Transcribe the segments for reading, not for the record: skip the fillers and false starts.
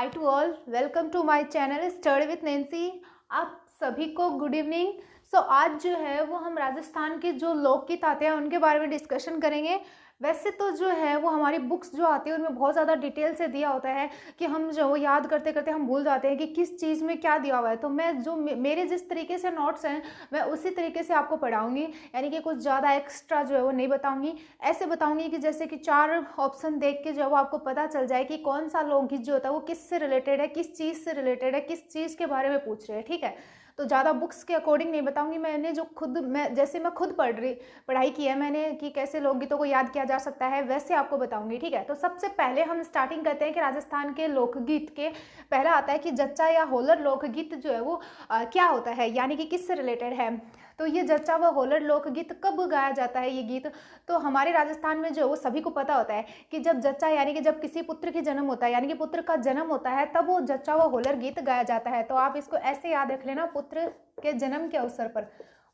Hi to all, welcome to my channel study with Nancy. आप सभी को good evening. आज जो है वो हम राजस्थान के जो लोकगीत आते हैं उनके बारे में डिस्कशन करेंगे। वैसे तो जो है वो हमारी बुक्स जो आती है उनमें बहुत ज़्यादा डिटेल से दिया होता है कि हम जो वो याद करते करते हम भूल जाते हैं कि किस चीज़ में क्या दिया हुआ है। तो मैं जो मेरे जिस तरीके से नोट्स हैं मैं उसी तरीके से आपको पढ़ाऊंगी, यानी कि कुछ ज़्यादा एक्स्ट्रा जो है वो नहीं बताऊंगी। ऐसे बताऊंगी कि जैसे कि 4 ऑप्शन देख के जो है वो आपको पता चल जाए कि कौन सा लोकगीत जो होता है वो किससे रिलेटेड है, किस चीज़ से रिलेटेड है, किस चीज़ के बारे में पूछ रहे हैं। ठीक है, तो ज़्यादा बुक्स के अकॉर्डिंग नहीं बताऊंगी। मैंने जो खुद मैं खुद पढ़ाई की है मैंने कि कैसे लोकगीतों को याद किया जा सकता है वैसे आपको बताऊंगी। ठीक है, तो सबसे पहले हम स्टार्टिंग करते हैं कि राजस्थान के लोकगीत के पहला आता है कि जच्चा या होलर लोकगीत जो है वो क्या होता है, यानी कि किससे रिलेटेड है। तो ये जच्चा व होलर लोकगीत कब गाया जाता है ये गीत? तो हमारे राजस्थान में जो वो सभी को पता होता है कि जब जच्चा यानी कि जब किसी पुत्र की जन्म होता है, यानी कि पुत्र का जन्म होता है, तब वो जच्चा व होलर गीत गाया जाता है। तो आप इसको ऐसे याद रख लेना, पुत्र के जन्म के अवसर पर,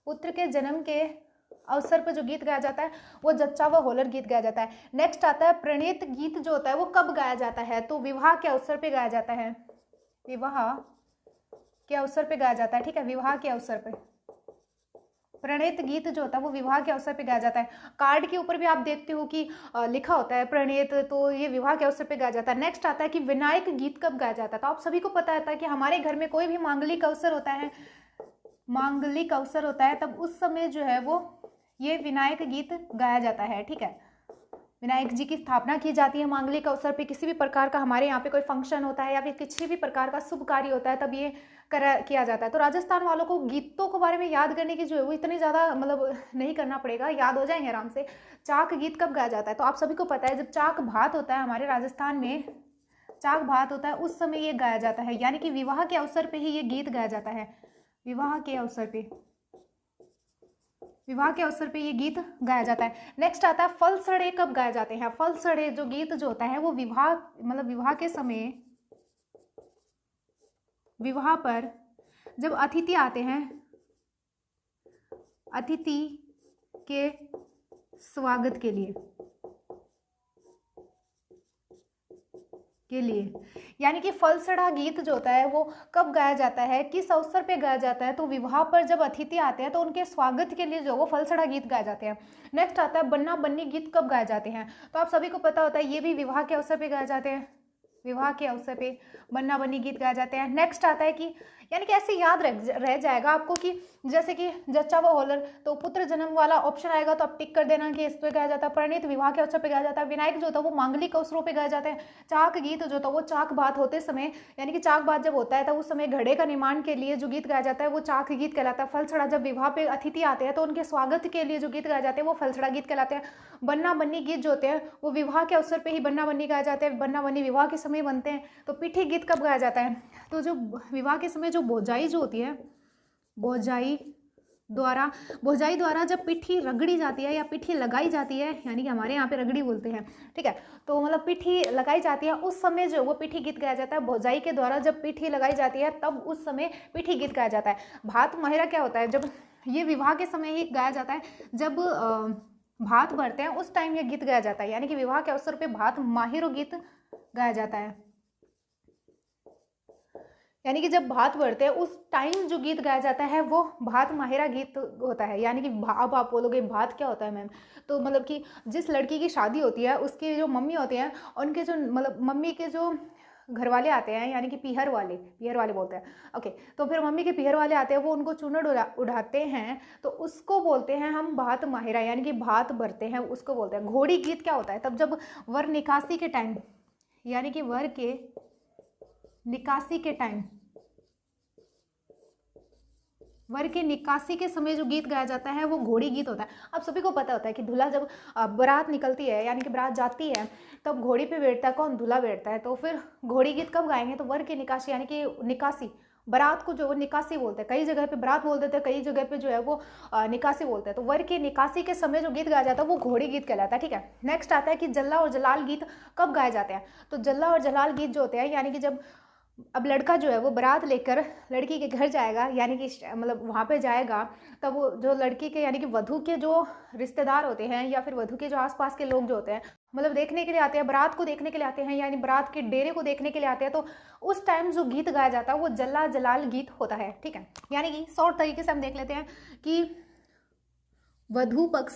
पुत्र के जन्म के अवसर पर जो गीत गाया जाता है वो जच्चा व होलर गीत गाया जाता है। नेक्स्ट आता है प्रणीत गीत जो होता है वो कब गाया जाता है? तो विवाह के अवसर पर गाया जाता है, विवाह के अवसर पर गाया जाता है। ठीक है, विवाह के अवसर पर प्रणीत गीत जो होता है वो विवाह के अवसर पे गाया जाता है। कार्ड के ऊपर भी आप देखते हो कि लिखा होता है प्रणीत, तो ये विवाह के अवसर पे गाया जाता है। नेक्स्ट आता है कि विनायक गीत कब गाया जाता है? तो आप सभी को पता है कि हमारे घर में कोई भी मांगलिक अवसर होता है, मांगलिक अवसर होता है, तब उस समय जो है वो ये विनायक गीत गाया जाता है। ठीक है, विनायक जी की स्थापना की जाती है मांगलिक अवसर पे। किसी भी प्रकार का हमारे यहाँ पे कोई फंक्शन होता है या फिर किसी भी प्रकार का शुभ कार्य होता है तब ये किया जाता है। तो राजस्थान वालों को गीतों के बारे में याद करने की जो है वो इतनी ज़्यादा नहीं करना पड़ेगा, याद हो जाएंगे आराम से। चाक गीत कब गाया जाता है? तो आप सभी को पता है जब चाक भात होता है हमारे राजस्थान में, चाक भात होता है उस समय ये गाया जाता है, यानी कि विवाह के अवसर पर ही ये गीत गाया जाता है। विवाह के अवसर पर, विवाह के अवसर पे ये गीत गाया जाता है। नेक्स्ट आता है फलसड़े कब गाए जाते हैं? फलसड़े जो गीत जो होता है वो विवाह विवाह के समय, विवाह पर जब अतिथि आते हैं, अतिथि के स्वागत के लिए यानी कि फलसड़ा गीत जो होता है वो कब गाया जाता है, किस अवसर पे गाया जाता है? तो विवाह पर जब अतिथि आते हैं तो उनके स्वागत के लिए जो वो फलसड़ा गीत गाए जाते हैं। नेक्स्ट आता है बन्ना बन्नी गीत कब गाए जाते हैं? तो आप सभी को पता होता है ये भी विवाह के अवसर पे गाए जाते हैं, विवाह के अवसर पे बन्ना बन्नी गीत गाए जाते हैं। नेक्स्ट आता है कि यानी कि ऐसे याद रह जाएगा आपको कि जैसे कि जच्चा व होलर, तो पुत्र जन्म वाला ऑप्शन आएगा तो आप टिक कर देना कि इस पे गाया जाता है। प्रणीत विवाह के अवसर पे गाया जाता है। विनायक जो होता है वो मांगलिक अवसरों पे गाया जाता है। चाक गीत जो होता है वो चाक बात होते समय, यानी कि चाक बात जब होता है तब उस समय घड़े का निर्माण के लिए जो गीत गाया जाता है वो चाक गीत कहलाता है। फलसड़ा जब विवाह पे अतिथि आते हैं तो उनके स्वागत के लिए जो गीत गाए जाते हैं वो फलसड़ा गीत कहलाते हैं। बन्ना बन्नी गीत जो होते हैं वो विवाह के अवसर पे ही बन्ना बन्नी गाए जाते हैं, बन्ना बन्नी विवाह के समय बनते हैं। तो पीठी गीत कब गाया जाता है? तो जो विवाह के समय जो भौजाई जो होती है, भौजाई द्वारा जब पिठी रगड़ी जाती है या पिठी लगाई जाती है, यानी कि हमारे यहाँ पे रगड़ी बोलते हैं। ठीक है, तो पिठी लगाई जाती है उस समय जो वो पिठी गीत गाया जाता है। भौजाई के द्वारा जब पिठी लगाई जाती है तब उस समय पिठी गीत गाया जाता है। भात माहिरा क्या होता है? जब ये विवाह के समय ही गाया जाता है, जब भात भरते हैं उस टाइम ये गीत गाया जाता है, यानी कि विवाह के अवसर पर भात माहिरो गीत गाया जाता है। यानी कि जब भात बढ़ते हैं उस टाइम जो गीत गाया जाता है वो भात माहिरा गीत होता है। यानी कि अब आप बोलोगे भात क्या होता है मैम? तो कि जिस लड़की की शादी होती है उसकी जो मम्मी होती हैं उनके जो मम्मी के जो घर वाले आते हैं, यानी कि पीहर वाले बोलते हैं। ओके, तो फिर मम्मी के पीहर वाले आते हैं, वो उनको चूनड़ उड़ाते हैं, तो उसको बोलते हैं हम भात माहिरा, यानी कि भात भरते हैं उसको बोलते हैं। घोड़ी गीत क्या होता है? तब जब वर निकासी के टाइम, यानी कि वर के निकासी के टाइम, वर के निकासी के समय जो गीत गाया जाता है वो घोड़ी गीत होता है। आप सभी को पता होता है कि दूल्हा जब बारात निकलती है, यानी कि बारात जाती है, तब घोड़ी पे बैठता है कौन? दूल्हा बैठता है। तो फिर घोड़ी गीत कब गाएंगे? तो वर की निकासी, यानी कि निकासी, बारात को जो निकासी बोलते हैं। कई जगह पे बारात बोल देते हैं, कई जगह पे जो है वो निकासी बोलते हैं। तो वर की निकासी के समय जो गीत गाया जाता है वो घोड़ी गीत कहलाता है। ठीक है, नेक्स्ट आता है कि जल्ला और जलाल गीत कब गाए जाते हैं? तो जल्ला और जलाल गीत जो होते हैं, यानी कि जब अब लड़का जो है वो बारात लेकर लड़की के घर जाएगा, यानी कि मतलब वहाँ पे जाएगा, तब वो जो लड़की के यानी कि वधू के जो रिश्तेदार होते हैं या फिर वधू के जो आसपास के लोग जो होते हैं मतलब देखने के लिए आते हैं, बारात को देखने के लिए आते हैं, यानी बारात के डेरे को देखने के लिए आते हैं, तो उस टाइम जो गीत गाया जाता है वो जल्ला जलाल गीत होता है। ठीक है, यानी कि शॉर्ट तरीके से हम देख लेते हैं कि वधू पक्ष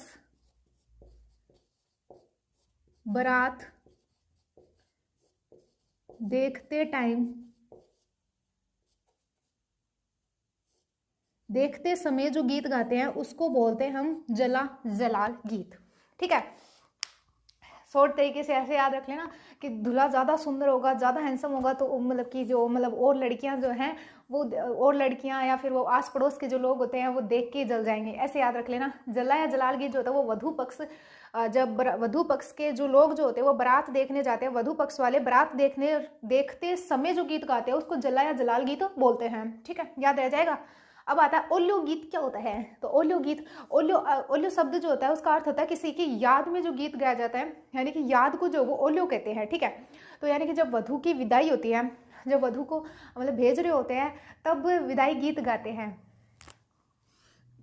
बारात देखते समय जो गीत गाते हैं उसको बोलते हैं हम जला जलाल गीत। ठीक है, शॉर्ट तरीके से ऐसे याद रख लेना कि दूल्हा ज़्यादा सुंदर होगा, ज़्यादा हैंडसम होगा, तो मतलब कि जो मतलब और लड़कियां जो हैं वो, और लड़कियां या फिर वो आस पड़ोस के जो लोग होते हैं वो देख के जल जाएंगे, ऐसे याद रख लेना। जला या जलाल गीत जो होता है वो वधू पक्ष, जब वधू पक्ष के जो लोग जो होते हैं वो बारात देखने जाते हैं, वधू पक्ष वाले बारात देखते समय जो गीत गाते हैं उसको जला या जलाल गीत बोलते हैं। ठीक है, याद रह जाएगा। अब आता है ओल्यो गीत क्या होता है। तो ओल्यो गीत, ओल्यो शब्द जो होता है उसका अर्थ होता है किसी की याद में जो गीत गाया जाता है, यानी कि याद को जो वो ओल्यो कहते हैं। ठीक है, तो यानी कि जब वधू की विदाई होती है, जब वधू को मतलब भेज रहे होते हैं तब विदाई गीत गाते हैं,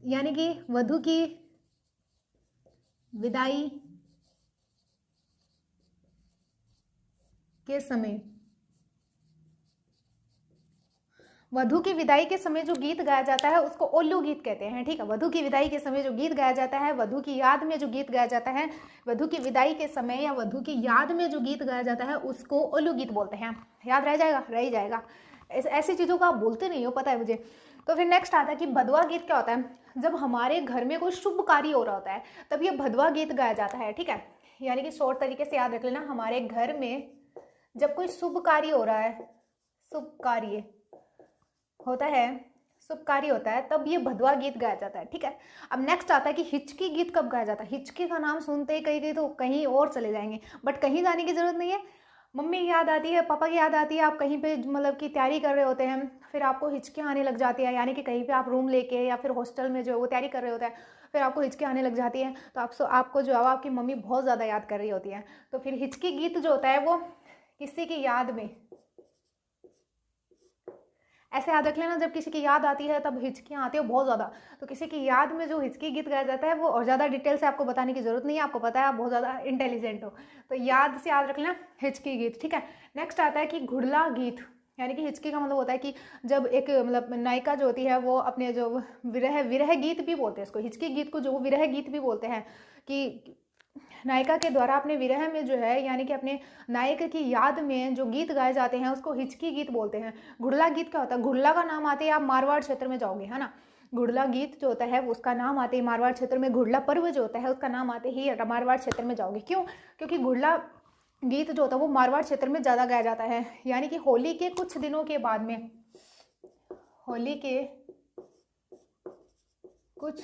यानी कि वधू की विदाई के समय, वधू की विदाई के समय जो गीत गाया जाता है उसको ओल्लू गीत कहते हैं। ठीक है, वधू की विदाई के समय जो गीत गाया जाता है, वधू की याद में जो गीत गाया जाता है, वधू की विदाई के समय या वधू की याद में जो गीत गाया जाता है उसको ओल्लू गीत बोलते हैं। याद रह जाएगा, रह ही जाएगा, ऐसी चीज़ों को आप बोलते नहीं हो, पता है मुझे। तो फिर नेक्स्ट आता है कि भदवा गीत क्या होता है। जब हमारे घर में कोई शुभ कार्य हो रहा होता है तब ये भदवा गीत गाया जाता है। ठीक है, यानी कि शॉर्ट तरीके से याद रख लेना, हमारे घर में जब कोई शुभ कार्य हो रहा है, शुभ कार्य होता है, शुभ कार्य होता है, तब ये भदवा गीत गाया जाता है। ठीक है, अब नेक्स्ट आता है कि हिचकी गीत कब गाया जाता है। हिचकी का नाम सुनते ही कहीं तो कहीं और चले जाएंगे, बट कहीं जाने की जरूरत नहीं है। मम्मी की याद आती है, पापा की याद आती है, आप कहीं पे मतलब की तैयारी कर रहे होते हैं, फिर आपको हिचकियाँ आने लग जाती है, यानी कि कहीं पे आप रूम लेके या फिर हॉस्टल में जो है वो तैयारी कर रहे होते हैं, फिर आपको हिचकी आने लग जाती है, तो आपको जो है आपकी मम्मी बहुत ज़्यादा याद कर रही होती है। तो फिर हिचकी गीत जो होता है वो किसी की याद में, ऐसे याद रख लेना, जब किसी की याद आती है तब हिचकियाँ आती है बहुत ज़्यादा, तो किसी की याद में जो हिचकी गीत गाया जाता है वो, और ज़्यादा डिटेल से आपको बताने की जरूरत नहीं है, आपको पता है, आप बहुत ज़्यादा इंटेलिजेंट हो, तो याद से याद रख लेना हिचकी गीत। ठीक है, नेक्स्ट आता है कि घुड़ला गीत, यानी कि हिचकी का मतलब होता है कि जब एक मतलब नायिका जो होती है वो अपने जो विरह गीत भी बोलते हैं इसको, हिचकी गीत को जो वो विरह गीत भी बोलते हैं, कि नायिका के द्वारा अपने विरह में जो है यानी कि अपने नायक की याद में जो गीत गाए जाते हैं उसको हिचकी गीत बोलते हैं। घुड़ला गीत क्या होता है, घुड़ला का नाम आते ही आप मारवाड़ क्षेत्र में जाओगे, है ना। घुड़ला गीत जो होता है उसका नाम आते ही मारवाड़ क्षेत्र में, घुड़ला पर्व जो होता है उसका नाम आते ही मारवाड़ क्षेत्र में जाओगे। क्यों? क्योंकि घुड़ला गीत जो होता है वो मारवाड़ क्षेत्र में ज़्यादा गाया जाता है, यानी कि होली के कुछ दिनों के बाद में, होली के कुछ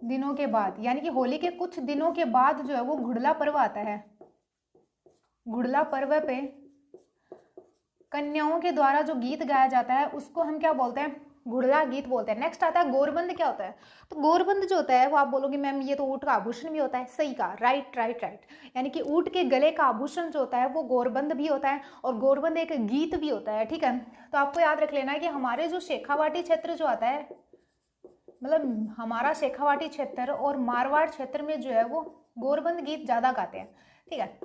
दिनों के बाद, यानी कि होली के कुछ दिनों के बाद जो है वो घुड़ला पर्व आता है। घुड़ला पर्व पे कन्याओं के द्वारा जो गीत गाया जाता है उसको हम क्या बोलते हैं, घुड़ला गीत बोलते हैं। नेक्स्ट आता है गोरबंद क्या होता है। तो गोरबंद जो होता है वो आप बोलोगे मैम ये तो ऊँट का आभूषण भी होता है, सही कहा, राइट राइट राइट, यानी कि ऊँट के गले का आभूषण जो होता है वो गोरबंद भी होता है, और गोरबंद एक गीत भी होता है। ठीक है, तो आपको याद रख लेना है कि हमारे जो शेखावाटी क्षेत्र जो आता है, मतलब हमारा शेखावाटी क्षेत्र और मारवाड़ क्षेत्र में जो है वो गोरबंद गीत ज़्यादा गाते हैं। ठीक है,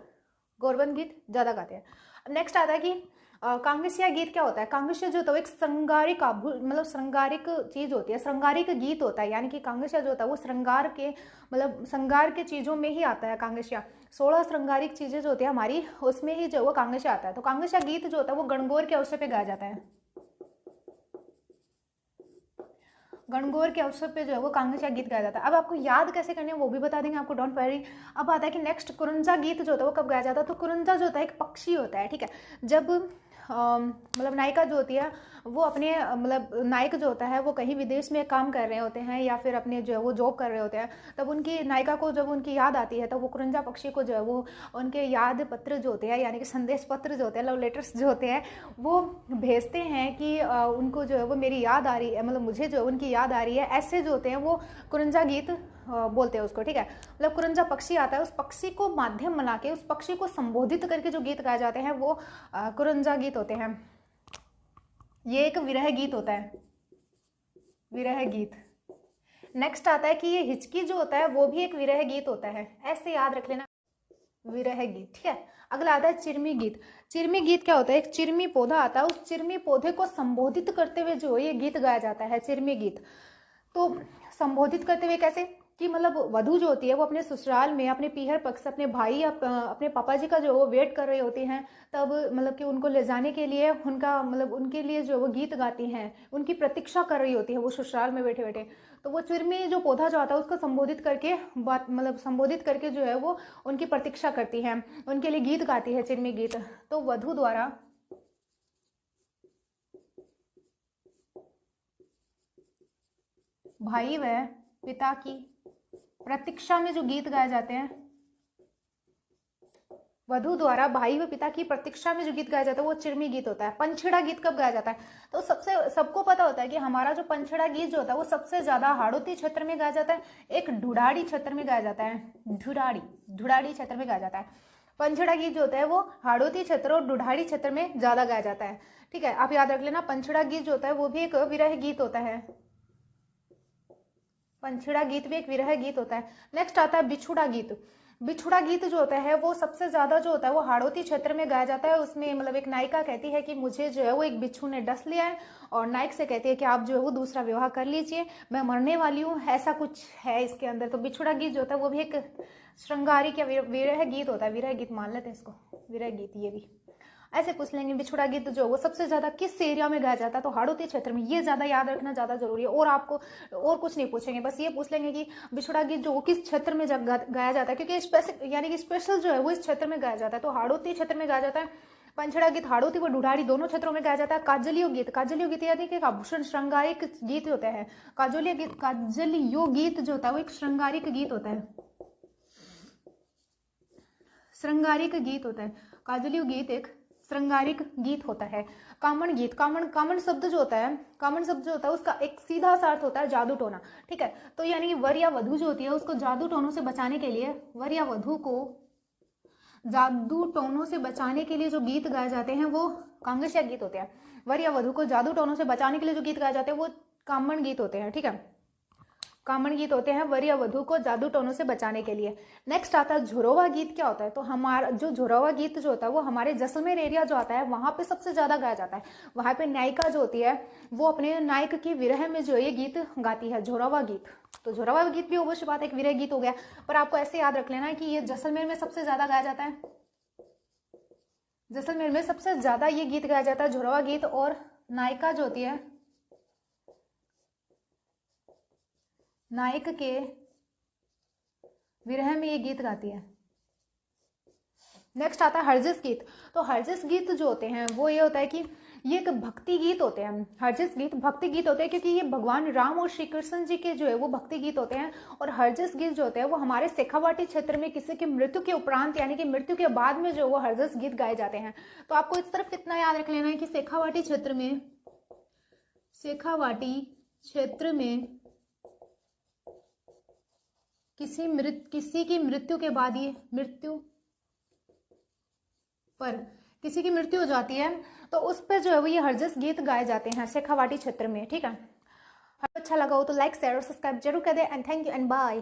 गोरबंद गीत ज़्यादा गाते हैं। नेक्स्ट आता है कि कांगसिया गीत क्या होता है। कांगसिया जो होता है एक श्रृंगारिक मतलब श्रृंगारिक चीज़ होती है, श्रृंगारिक गीत होता है, यानी कि कांगसिया जो होता है वो श्रृंगार के मतलब श्रृंगार के चीज़ों में ही आता है। कांगसिया 16 श्रृंगारिक चीज़ें जो होती है हमारी उसमें ही जो वो कांगसिया आता है। तो कांगसिया गीत जो होता है वो गणगौर के अवसर पर गाया जाता है, गणगौर के अवसर पे जो है वो कांगसिया गीत गाया जाता है। अब आपको याद कैसे करने है वो भी बता देंगे आपको, डोंट वरी। अब आता है कि नेक्स्ट कुरंजा गीत जो होता है वो कब गाया जाता है। तो कुरंजा जो होता है एक पक्षी होता है। ठीक है, जब मतलब नायिका जो होती है वो अपने मतलब नायक जो होता है वो कहीं विदेश में काम कर रहे होते हैं या फिर अपने जो है वो जॉब कर रहे होते हैं, तब उनकी नायिका को जब उनकी याद आती है तब वो कुरंजा पक्षी को जो है वो उनके याद पत्र जो होते हैं यानी कि संदेश पत्र जो होते हैं, लव लेटर्स जो होते हैं, वो भेजते हैं कि उनको जो है वो मेरी याद आ रही है, मतलब मुझे जो उनकी याद आ रही है, ऐसे जो होते हैं वो कुरंजा गीत बोलते हैं उसको, ठीक है। मतलब कुरंजा पक्षी आता है, उस पक्षी को माध्यम बना के उस पक्षी को संबोधित करके जो गीत गाए जाते हैं वो कुरंजा गीत होते हैं। ये एक विरह गीत होता है, विरह गीत। नेक्स्ट आता है कि ये हिचकी जो होता है वो भी एक विरह गीत होता है, ऐसे याद रख लेना, विरह गीत, ठीक है। अगला आता है चिरमी गीत। चिरमी गीत क्या होता है, एक चिरमी पौधा आता है, उस चिरमी पौधे को संबोधित करते हुए जो ये गीत गाया जाता है, चिरमी गीत। तो संबोधित करते हुए कैसे कि मतलब वधू जो होती है वो अपने ससुराल में अपने पीहर पक्ष अपने भाई या अपने पापा जी का जो वो वेट कर रही होती हैं, तब मतलब कि उनको ले जाने के लिए उनका मतलब उनके लिए जो वो गीत गाती हैं, उनकी प्रतीक्षा कर रही होती है वो ससुराल में बैठे बैठे। तो वो चिरमी जो पौधा जो आता है उसको संबोधित करके बात मतलब संबोधित करके जो है वो उनकी प्रतीक्षा करती है, उनके लिए गीत गाती है, चिरमी गीत। तो वधू द्वारा भाई व पिता की प्रतीक्षा में जो गीत गाए जाते हैं, वधू द्वारा भाई व पिता की प्रतीक्षा में जो गीत गाया जाता है वो चिरमी गीत होता है। पंछड़ा गीत कब गाया जाता है, तो सबको पता होता है कि हमारा जो पंछड़ा गीत जो होता है वो सबसे ज्यादा हाड़ौती क्षेत्र में गाया जाता है, एक ढूढ़ाड़ी क्षेत्र में गाया जाता है, ढूढ़ाड़ी क्षेत्र में गाया जाता है। पंछड़ा गीत जो होता है वो हाड़ौती क्षेत्र और ढूढ़ाड़ी क्षेत्र में ज्यादा गाया जाता है, ठीक है। आप याद रख लेना, पंछड़ा गीत जो होता है वो भी एक विरह गीत होता है, पंछड़ा गीत भी एक विरह गीत होता है। नेक्स्ट आता है बिछुड़ा गीत। बिछुड़ा गीत जो होता है वो सबसे ज्यादा जो होता है वो हाड़ौती क्षेत्र में गाया जाता है। उसमें मतलब एक नायिका कहती है कि मुझे जो है वो एक बिच्छू ने डस लिया है, और नायक से कहती है कि आप जो है वो दूसरा विवाह कर लीजिए, मैं मरने वाली हूँ, ऐसा कुछ है इसके अंदर। तो बिछुड़ा गीत जो होता है वो भी एक श्रृंगारिक या विरह गीत होता है, विरह गीत मान लेते हैं इसको, विरह गीत। ये भी ऐसे पूछ लेंगे बिछुड़ा गीत जो वो सबसे ज्यादा किस एरिया में गाया जाता है, तो हाड़ौती क्षेत्र में। ये ज्यादा याद रखना ज्यादा जरूरी है, और आपको और कुछ नहीं पूछेंगे, बस ये पूछ लेंगे कि बिछुड़ा गीत जो किस क्षेत्र में गाया जाता है, क्योंकि स्पेसिफिक यानी कि स्पेशल जो है वो इस क्षेत्र में गाया जाता है। तो हाड़ौती क्षेत्र में गाया जाता है पंछड़ा गीत, हाड़ौती व ढूढ़ाड़ी दोनों क्षेत्रों में गाया जाता है। काजलियो गीत यानी कि आभूषण श्रृंगारिक गीत होते हैं। काजलियो गीत जो होता है वो एक श्रृंगारिक गीत होता है, श्रृंगारिक गीत होता है। काजलियो गीत एक श्रृंगारिक गीत होता है। कामण गीत, कामण शब्द जो होता है, कामण शब्द जो होता है उसका एक सीधा सा अर्थ होता है जादू टोना, ठीक है। तो यानी कि वर या वधू जो होती है उसको जादू टोनों से बचाने के लिए, वर या वधू को जादू टोनों से बचाने के लिए जो गीत गाए जाते हैं वो कांगसिया गीत होते हैं। वर या वधू को जादू टोनों से बचाने के लिए जो गीत गाए जाते हैं वो कामण गीत होते हैं, ठीक है। कामण गीत होते हैं वर या वधू को जादू टोनों से बचाने के लिए। नेक्स्ट आता है झुरवा गीत। क्या होता है, तो हमारा जो झुरवा गीत जो होता है वो हमारे जैसलमेर एरिया जो आता है वहां पे सबसे ज्यादा गाया जाता है। वहां पे नायिका जो होती है वो अपने नायक की विरह में जो ये गीत गाती है, झुरवा गीत। तो झुरवा गीत भी अवश्य बात एक विरह गीत हो गया, पर आपको ऐसे याद रख लेना है कि ये जैसलमेर में सबसे ज्यादा गाया जाता है, जैसलमेर में सबसे ज्यादा ये गीत गाया जाता है झुरवा गीत। और नायिका जो होती है नायक के विरह में ये गीत गाती है। नेक्स्ट आता है हरजिस गीत। तो हरजिस गीत जो होते हैं वो ये होता है कि ये एक भक्ति गीत होते हैं। हरजिस गीत भक्ति गीत होते हैं क्योंकि ये भगवान राम और श्री कृष्ण जी के जो है वो भक्ति गीत होते हैं। और हरजिस गीत जो होते हैं वो हमारे शेखावाटी क्षेत्र में किसी की मृत्यु के उपरांत यानी कि मृत्यु के बाद में जो वो हरजिस गीत गाए जाते हैं। तो आपको इस तरफ कितना याद रख लेना है कि शेखावाटी क्षेत्र में किसी की मृत्यु के बाद, ये किसी की मृत्यु हो जाती है तो उस पर जो है वो ये हरजिस गीत गाए जाते हैं शेखावाटी क्षेत्र में, ठीक है। अच्छा लगा हो तो लाइक शेयर और सब्सक्राइब जरूर कर दे। And thank you and bye.